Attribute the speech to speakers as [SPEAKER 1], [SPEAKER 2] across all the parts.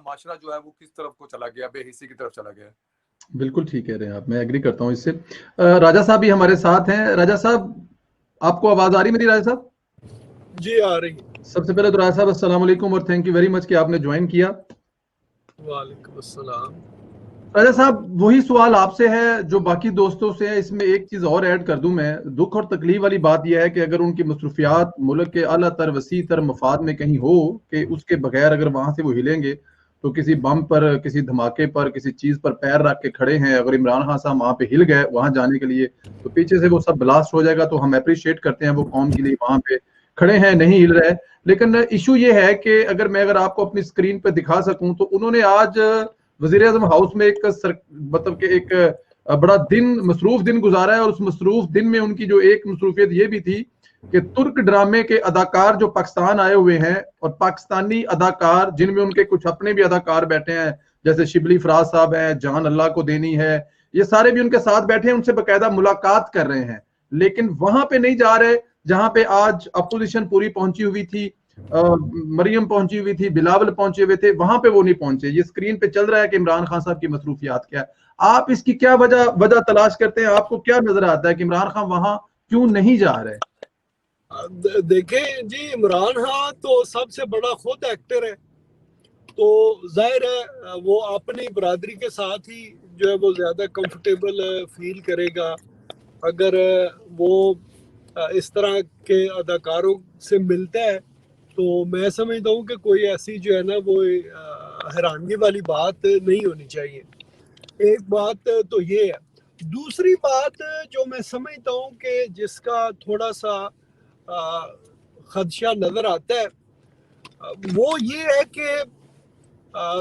[SPEAKER 1] माशरा जो है वो किस तरफ को चला गया, बेहिसी की तरफ चला गया।
[SPEAKER 2] बिल्कुल ठीक कह रहे हैं आप, मैं एग्री करता हूँ इससे। राजा साहब भी हमारे साथ हैं। राजा साहब, आपको आवाज आ रही मेरी राजा साहब?
[SPEAKER 3] जी आ रही।
[SPEAKER 2] सबसे पहले तो राजा साहब अस्सलाम वालेकुम और थैंक यू वेरी मच कि आपने ज्वाइन किया।
[SPEAKER 3] वालेकुम अस्सलाम।
[SPEAKER 2] राजा साहब, वही सवाल आपसे है जो बाकी दोस्तों से है, इसमें एक चीज और ऐड कर दूं मैं। दुख और तकलीफ वाली बात यह है कि अगर उनकी मसरूफियात मुल्क के आला तर वसी तर मफाद में कहीं हो कि उसके बगैर अगर वहां से वो हिलेंगे तो किसी बम पर, किसी धमाके पर, किसी चीज पर पैर रख के खड़े हैं, अगर इमरान खान साहब वहां पे हिल गए वहां जाने के लिए तो पीछे से वो सब ब्लास्ट हो जाएगा। तो हम अप्रिशिएट करते हैं वो कौम के लिए वहां पे खड़े हैं, नहीं हिल रहे। लेकिन इशू ये है कि अगर आपको अपनी स्क्रीन पे दिखा सकूं तो उन्होंने आज वजीर आजम हाउस में मतलब कि एक बड़ा दिन, मसरूफ दिन गुजारा है। और उस मसरूफ दिन में उनकी जो एक मसरूफियत ये भी थी कि तुर्क ड्रामे के अदाकार जो पाकिस्तान आए हुए हैं और पाकिस्तानी अदाकार जिनमें उनके कुछ अपने भी अदाकार बैठे हैं, जैसे शिबली फराज साहब हैं, जान अल्लाह को देनी है, ये सारे भी उनके साथ बैठे हैं, उनसे बाकायदा मुलाकात कर रहे हैं। लेकिन वहां पे नहीं जा रहे जहां पे आज अपोजिशन पूरी पहुंची हुई थी। मरियम पहुंची हुई थी, बिलावल पहुंचे हुए थे, वहां पे वो नहीं पहुंचे। ये स्क्रीन पे चल रहा है कि इमरान खान साहब की मसरूफियात क्या है। आप इसकी क्या वजह तलाश करते हैं? आपको क्या नजर आता है कि इमरान खान वहां क्यों नहीं जा रहे?
[SPEAKER 3] देखें जी, इमरान खान तो सबसे बड़ा खुद एक्टर है, तो जाहिर है वो अपनी बरादरी के साथ ही जो है वो ज्यादा कंफर्टेबल फील करेगा। अगर वो इस तरह के अदाकारों से मिलता है तो मैं समझता हूँ कि कोई ऐसी जो है ना वो हैरानगी वाली बात नहीं होनी चाहिए। एक बात तो ये है। दूसरी बात जो मैं समझता हूँ कि जिसका थोड़ा सा खदशा नजर आता है वो ये है कि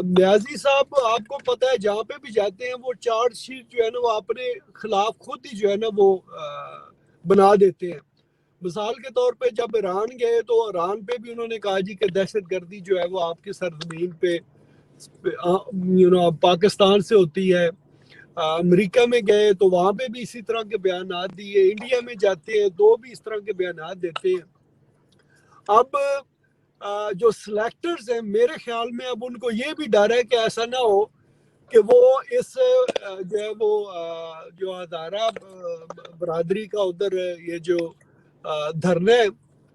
[SPEAKER 3] न्याजी साहब, आपको पता है जहाँ पे भी जाते हैं वो चार्जशीट जो है ना वो अपने खिलाफ खुद ही जो है ना वो बना देते हैं। मिसाल के तौर पे जब ईरान गए तो ईरान पे भी उन्होंने कहा जी कि दहशतगर्दी जो है वो आपकी सरजमीन पे पाकिस्तान से होती है। अमेरिका में गए तो वहां पे भी इसी तरह के बयान दिए। इंडिया में जाते हैं तो भी इस तरह के बयान देते हैं। अब जो सिलेक्टर्स हैं मेरे ख्याल में अब उनको ये भी डर है कि ऐसा ना हो कि वो इस जो है वो जो हज़ारा बरादरी का उधर ये जो धरने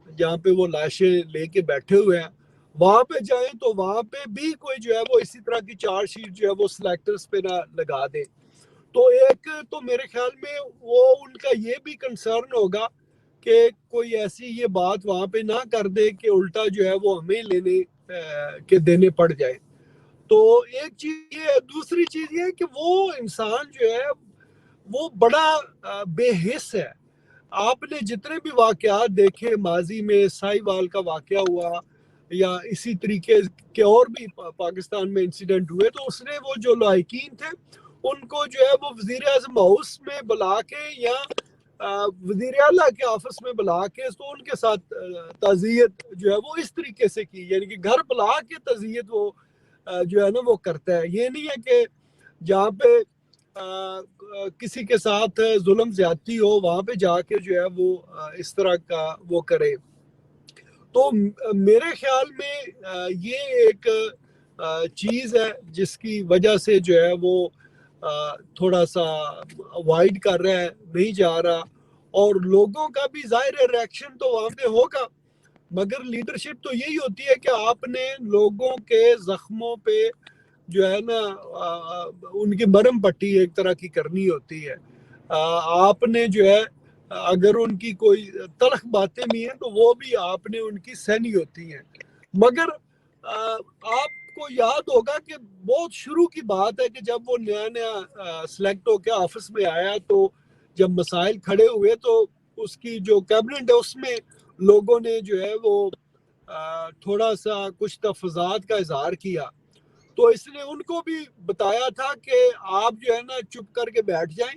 [SPEAKER 3] जहाँ पे वो लाशें लेके बैठे हुए हैं वहां पे जाए तो वहां पे भी कोई जो है वो इसी तरह की चार्जशीट जो है वो सिलेक्टर्स पे ना लगा दे। तो एक तो मेरे ख्याल में वो उनका ये भी कंसर्न होगा कि कोई ऐसी ये बात वहां पे ना कर दे कि उल्टा जो है वो हमें लेने के देने पड़ जाए। तो एक चीज ये है। दूसरी चीज ये है कि वो इंसान जो है वो बड़ा बेहिस है। आपने जितने भी वाकयात देखे माजी में, साहिवाल का वाकया हुआ या इसी तरीके के और भी पाकिस्तान में इंसिडेंट हुए, तो उसने वो जो लायकीन थे उनको जो है वो वजीर आजम हाउस में बुला के या वजीर आला के ऑफिस में बुला के तो उनके साथ ताज़ियत जो है वो इस तरीके से की, यानी कि घर बुला के ताज़ियत वो जो है ना वो करता है। ये नहीं है कि जहाँ पे किसी के साथ जुल्म ज्यादती हो वहां पे जाके जो है वो इस तरह का वो करे। तो मेरे ख्याल में ये एक चीज है जिसकी वजह से जो है वो थोड़ा सा अवॉइड कर रहा है, नहीं जा रहा। और लोगों का भी जाहिर है रिएक्शन तो वहां पे होगा, मगर लीडरशिप तो यही होती है कि आपने लोगों के जख्मों पे जो है ना उनकी मरहम पट्टी एक तरह की करनी होती है। आपने जो है अगर उनकी कोई तलख बातें भी हैं तो वो भी आपने उनकी सहनी होती हैं। मगर आपको याद होगा कि बहुत शुरू की बात है कि जब वो नया नया सिलेक्ट होकर ऑफिस में आया तो जब मसाइल खड़े हुए तो उसकी जो कैबिनेट है उसमें लोगों ने जो है वो थोड़ा सा कुछ तफजात का इजहार किया। तो इसने उनको भी बताया था कि आप जो है ना चुप करके बैठ जाएं,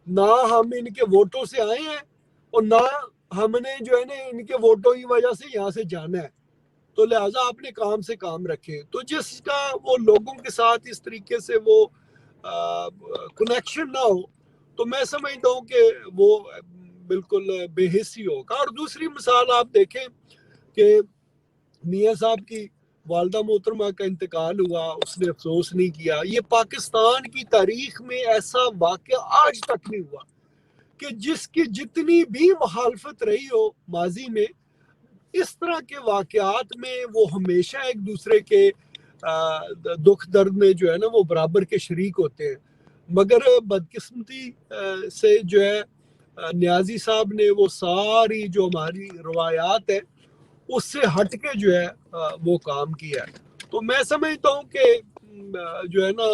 [SPEAKER 3] ना हम इनके वोटों से आए हैं और ना हमने जो है ना इनके वोटों की वजह से यहाँ से जाना है, तो लिहाजा आपने काम से काम रखे। तो जिसका वो लोगों के साथ इस तरीके से वो कनेक्शन ना हो तो मैं समझता हूँ कि वो बिल्कुल बेहिसी होगा। और दूसरी मिसाल आप देखें कि मियाँ साहब की वालदा मोहतरमा का इंतकाल हुआ, उसने अफसोस नहीं किया। ये पाकिस्तान की तारीख में ऐसा वाक़या आज तक नहीं हुआ कि जिसकी जितनी भी मुखालफत रही हो माजी में, इस तरह के वाक़यात में वो हमेशा एक दूसरे के दुख दर्द में जो है ना वो बराबर के शरीक होते हैं। मगर बदकिस्मती से जो है न्याजी साहब ने वो सारी जो हमारी रवायात है उससे हट के जो है वो काम किया है। तो मैं समझता हूँ कि जो है ना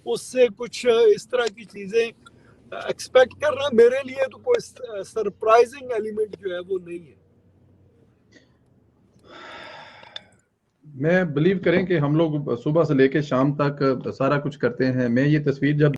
[SPEAKER 3] उससे कुछ इस तरह की चीज़ें एक्सपेक्ट करना मेरे लिए तो कोई सरप्राइजिंग एलिमेंट जो है वो नहीं है।
[SPEAKER 2] मैं बिलीव करें कि हम लोग सुबह से लेकर शाम तक सारा कुछ करते हैं। मैं ये तस्वीर जब